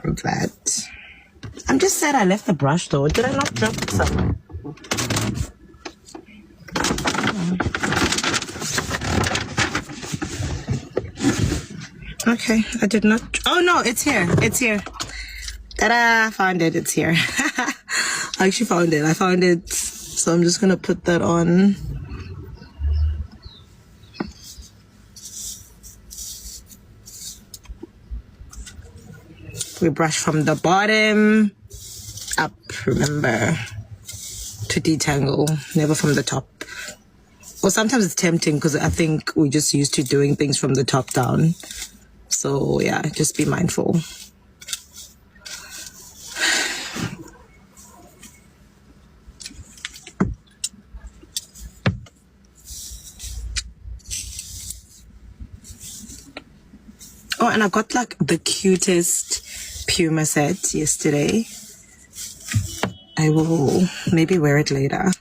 of that. I'm just sad I left the brush though. Did I not drop it somewhere? Okay, I did not. Oh no, it's here. It's here. Ta-da! Found it. It's here. I actually found it. I found it. So I'm just gonna put that on. We brush from the bottom up, remember, to detangle, never from the top. Well, sometimes it's tempting because I think we're just used to doing things from the top down. So yeah, just be mindful. Oh, and I got like the cutest Puma set yesterday. I will maybe wear it later.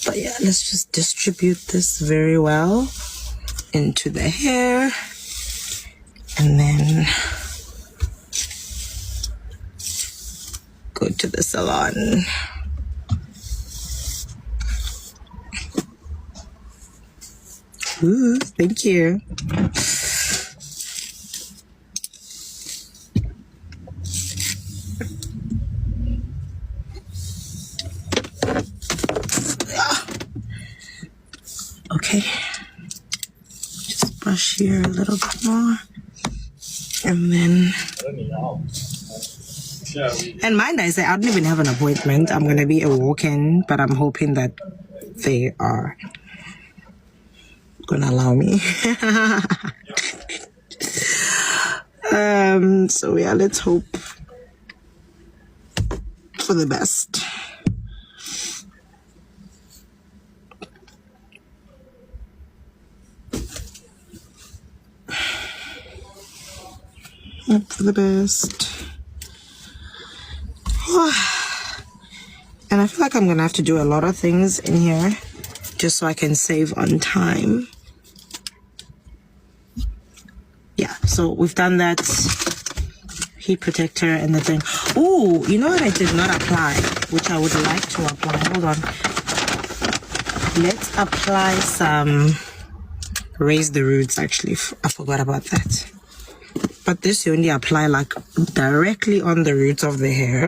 But yeah, let's just distribute this very well into the hair. And then go to the salon. Ooh, thank you. Okay, just brush here a little bit more, and then. And mind I say, I don't even have an appointment. I'm gonna be a walk-in, but I'm hoping that they are gonna allow me. So yeah, let's hope for the best. Hope for the best. And I feel like I'm gonna have to do a lot of things in here just so I can save on time. Yeah, so we've done that. Heat protector and the thing. Oh, you know what I did not apply, which I would like to apply. Hold on. Let's apply some raise the roots. Actually, I forgot about that. But this you only apply like directly on the roots of the hair.